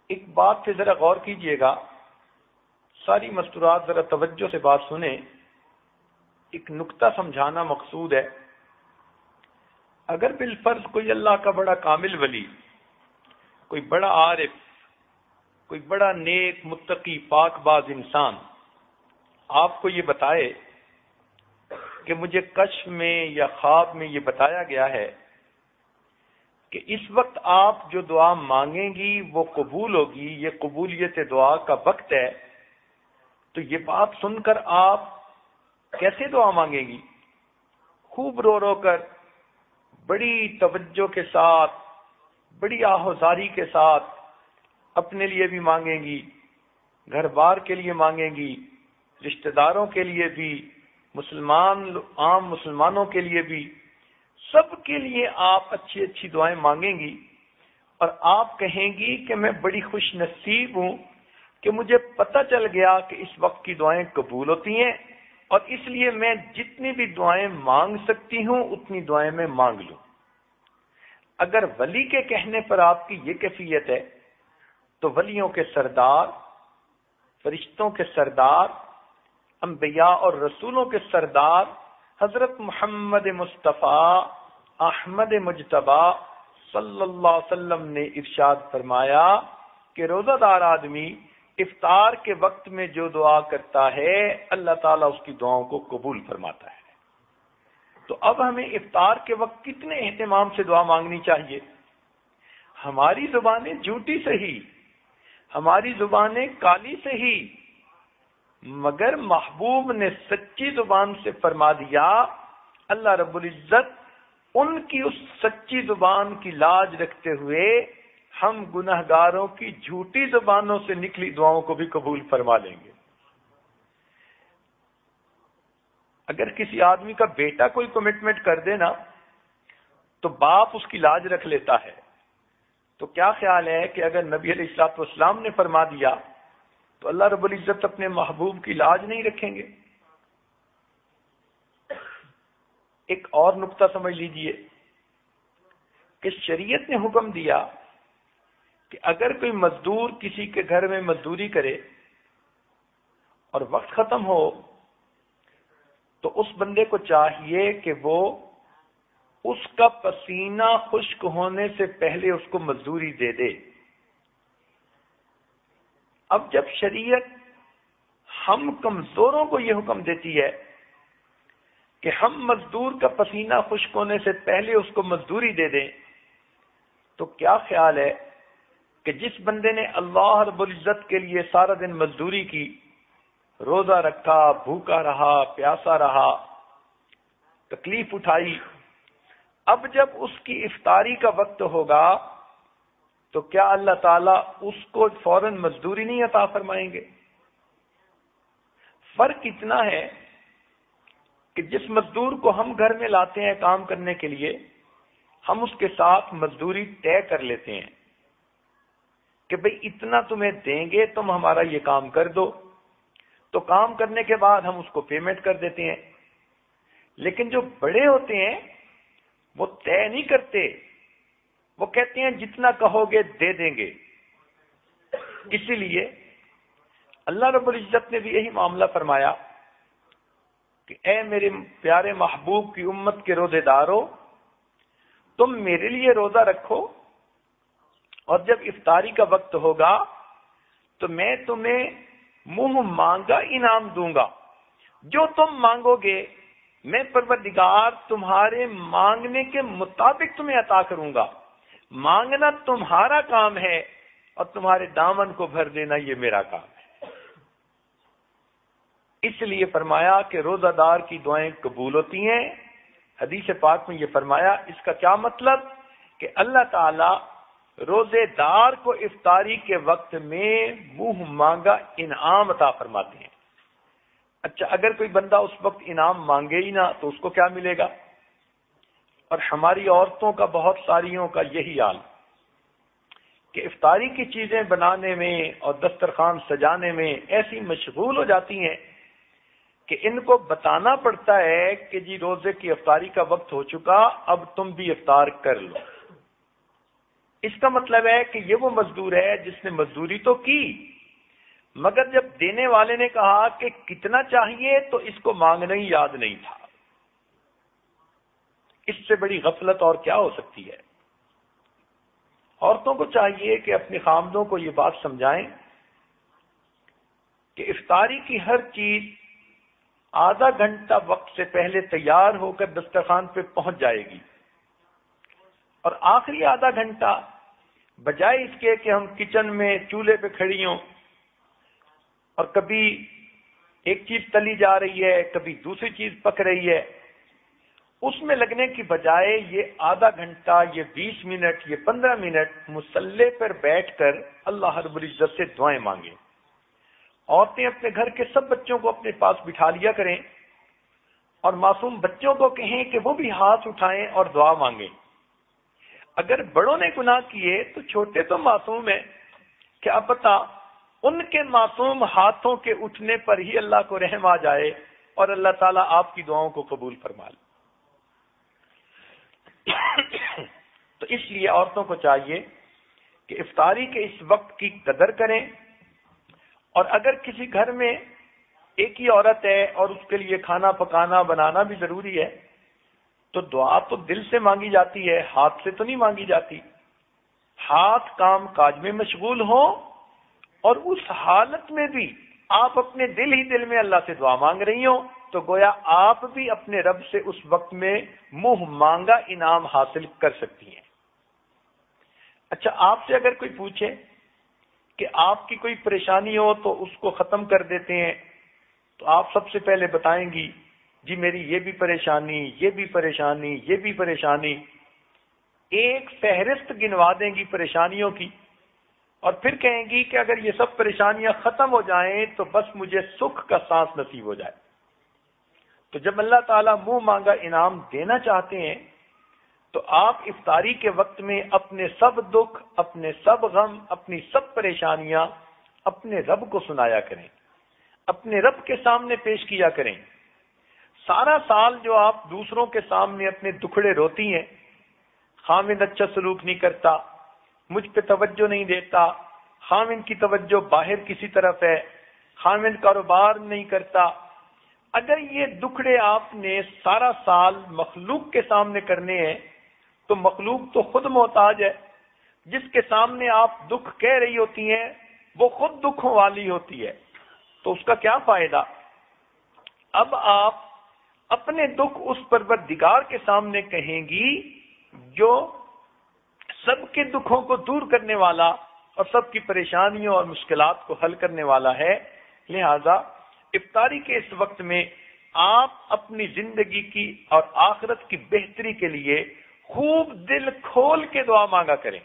ایک بات پہ ذرا غور کیجئے گا، ساری مستورات ذرا توجہ سے بات سنیں، ایک نقطہ سمجھانا مقصود ہے۔ اگر بالفرض کوئی اللہ کا بڑا کامل ولی، کوئی بڑا عارف، کوئی بڑا نیک متقی پاک باز انسان آپ کو یہ بتائے کہ مجھے کشف میں یا خواب میں یہ بتایا گیا ہے کہ اس وقت آپ جو دعا مانگیں گی وہ قبول ہوگی، یہ قبولیت دعا کا وقت ہے، تو یہ بات سن کر آپ کیسے دعا مانگیں گی؟ خوب رو رو کر، بڑی توجہ کے ساتھ، بڑی آہوزاری کے ساتھ اپنے لیے بھی مانگیں گی، گھر بار کے لیے مانگیں گی، رشتہ داروں کے لیے بھی، عام مسلمانوں کے لیے بھی، سب کے لیے آپ اچھی اچھی دعائیں مانگیں گی، اور آپ کہیں گی کہ میں بڑی خوش نصیب ہوں کہ مجھے پتہ چل گیا کہ اس وقت کی دعائیں قبول ہوتی ہیں، اور اس لیے میں جتنی بھی دعائیں مانگ سکتی ہوں اتنی دعائیں میں مانگ لوں۔ اگر ولی کے کہنے پر آپ کی یہ کیفیت ہے تو ولیوں کے سردار، فرشتوں کے سردار، انبیاء اور رسولوں کے سردار حضرت محمد مصطفیٰ احمد مجتبی صلی اللہ علیہ وسلم نے ارشاد فرمایا کہ روزہ دار آدمی افطار کے وقت میں جو دعا کرتا ہے اللہ تعالیٰ اس کی دعاؤں کو قبول فرماتا ہے۔ تو اب ہمیں افطار کے وقت کتنے اہتمام سے دعا مانگنی چاہیے؟ ہماری زبانیں جھوٹی صحیح، ہماری زبانیں کالی صحیح، مگر محبوب نے سچی زبان سے فرما دیا، اللہ رب العزت ان کی اس سچی زبان کی لاج رکھتے ہوئے ہم گناہگاروں کی جھوٹی زبانوں سے نکلی دعاؤں کو بھی قبول فرما لیں گے۔ اگر کسی آدمی کا بیٹا کوئی کمٹمنٹ کر دے نا تو باپ اس کی لاج رکھ لیتا ہے، تو کیا خیال ہے کہ اگر نبی علیہ الصلوۃ والسلام نے فرما دیا تو اللہ رب العزت اپنے محبوب کی لاج نہیں رکھیں گے؟ ایک اور نقطہ سمجھ لیجئے کہ شریعت نے حکم دیا کہ اگر کوئی مزدور کسی کے گھر میں مزدوری کرے اور وقت ختم ہو تو اس بندے کو چاہیے کہ وہ اس کا پسینہ خشک ہونے سے پہلے اس کو مزدوری دے دے۔ اب جب شریعت ہم کمزوروں کو یہ حکم دیتی ہے کہ ہم مزدور کا پسینہ خشک ہونے سے پہلے اس کو مزدوری دے دیں، تو کیا خیال ہے کہ جس بندے نے اللہ رب العزت کے لیے سارا دن مزدوری کی، روزہ رکھا، بھوکا رہا، پیاسا رہا، تکلیف اٹھائی، اب جب اس کی افطاری کا وقت ہوگا تو کیا اللہ تعالیٰ اس کو فوراً مزدوری نہیں عطا فرمائیں گے؟ فرق اتنا ہے کہ جس مزدور کو ہم گھر میں لاتے ہیں کام کرنے کے لیے، ہم اس کے ساتھ مزدوری طے کر لیتے ہیں کہ بھئی اتنا تمہیں دیں گے، تم ہمارا یہ کام کر دو، تو کام کرنے کے بعد ہم اس کو پیمنٹ کر دیتے ہیں۔ لیکن جو بڑے ہوتے ہیں وہ طے نہیں کرتے، وہ کہتے ہیں جتنا کہو گے دے دیں گے۔ اسی لیے اللہ رب العزت نے بھی یہی معاملہ فرمایا کہ اے میرے پیارے محبوب کی امت کے روزے دارو، تم میرے لیے روزہ رکھو، اور جب افطاری کا وقت ہوگا تو میں تمہیں منہ مانگا انعام دوں گا، جو تم مانگو گے میں پروردگار تمہارے مانگنے کے مطابق تمہیں عطا کروں گا۔ مانگنا تمہارا کام ہے اور تمہارے دامن کو بھر دینا یہ میرا کام ہے۔ اس لیے فرمایا کہ روزہ دار کی دعائیں قبول ہوتی ہیں۔ حدیث پاک میں یہ فرمایا، اس کا کیا مطلب؟ کہ اللہ تعالی روزے دار کو افطاری کے وقت میں منہ مانگا انعام عطا فرماتے ہیں۔ اچھا، اگر کوئی بندہ اس وقت انعام مانگے ہی نہ تو اس کو کیا ملے گا؟ اور ہماری عورتوں کا، بہت ساریوں کا یہی حال کہ افطاری کی چیزیں بنانے میں اور دسترخوان سجانے میں ایسی مشغول ہو جاتی ہیں کہ ان کو بتانا پڑتا ہے کہ جی روزے کی افطاری کا وقت ہو چکا، اب تم بھی افطار کر لو۔ اس کا مطلب ہے کہ یہ وہ مزدور ہے جس نے مزدوری تو کی، مگر جب دینے والے نے کہا کہ کتنا چاہیے تو اس کو مانگنا ہی یاد نہیں تھا۔ اس سے بڑی غفلت اور کیا ہو سکتی ہے؟ عورتوں کو چاہیے کہ اپنے خامدوں کو یہ بات سمجھائیں کہ افطاری کی ہر چیز آدھا گھنٹہ وقت سے پہلے تیار ہو کر دسترخوان پہ پہنچ جائے گی، اور آخری آدھا گھنٹہ بجائے اس کے کہ ہم کچن میں چولہے پہ کھڑی ہوں اور کبھی ایک چیز تلی جا رہی ہے کبھی دوسری چیز پک رہی ہے، اس میں لگنے کی بجائے یہ آدھا گھنٹہ، یہ 20 منٹ، یہ 15 منٹ مصلی پر بیٹھ کر اللہ رب العزت سے دعائیں مانگیں۔ عورتیں اپنے گھر کے سب بچوں کو اپنے پاس بٹھا لیا کریں اور معصوم بچوں کو کہیں کہ وہ بھی ہاتھ اٹھائیں اور دعا مانگیں۔ اگر بڑوں نے گناہ کیے تو چھوٹے تو معصوم ہیں، کیا پتہ ان کے معصوم ہاتھوں کے اٹھنے پر ہی اللہ کو رحم آ جائے اور اللہ تعالیٰ آپ کی دعاؤں کو قبول فرما لے۔ تو اس لیے عورتوں کو چاہیے کہ افطاری کے اس وقت کی قدر کریں، اور اگر کسی گھر میں ایک ہی عورت ہے اور اس کے لیے کھانا پکانا بنانا بھی ضروری ہے تو دعا تو دل سے مانگی جاتی ہے، ہاتھ سے تو نہیں مانگی جاتی۔ ہاتھ کام کاج میں مشغول ہوں اور اس حالت میں بھی آپ اپنے دل ہی دل میں اللہ سے دعا مانگ رہی ہوں تو گویا آپ بھی اپنے رب سے اس وقت میں منہ مانگا انعام حاصل کر سکتی ہیں۔ اچھا، آپ سے اگر کوئی پوچھے کہ آپ کی کوئی پریشانی ہو تو اس کو ختم کر دیتے ہیں، تو آپ سب سے پہلے بتائیں گی جی میری یہ بھی پریشانی، یہ بھی پریشانی، یہ بھی پریشانی، ایک فہرست گنوا دیں گی پریشانیوں کی، اور پھر کہیں گی کہ اگر یہ سب پریشانیاں ختم ہو جائیں تو بس مجھے سکھ کا سانس نصیب ہو جائے۔ تو جب اللہ تعالیٰ منہ مانگا انعام دینا چاہتے ہیں تو آپ افطاری کے وقت میں اپنے سب دکھ، اپنے سب غم، اپنی سب پریشانیاں اپنے رب کو سنایا کریں، اپنے رب کے سامنے پیش کیا کریں۔ سارا سال جو آپ دوسروں کے سامنے اپنے دکھڑے روتی ہیں، خامد اچھا سلوک نہیں کرتا، مجھ پہ توجہ نہیں دیتا، خامد کی توجہ باہر کسی طرف ہے، خامد کاروبار نہیں کرتا، اگر یہ دکھڑے آپ نے سارا سال مخلوق کے سامنے کرنے ہیں تو مخلوق تو خود محتاج ہے، جس کے سامنے آپ دکھ کہہ رہی ہوتی ہیں وہ خود دکھوں والی ہوتی ہے، تو اس کا کیا فائدہ؟ اب آپ اپنے دکھ اس پروردگار کے سامنے کہیں گی جو سب کے دکھوں کو دور کرنے والا اور سب کی پریشانیوں اور مشکلات کو حل کرنے والا ہے۔ لہذا افطاری کے اس وقت میں آپ اپنی زندگی کی اور آخرت کی بہتری کے لیے خوب دل کھول کے دعا مانگا کریں۔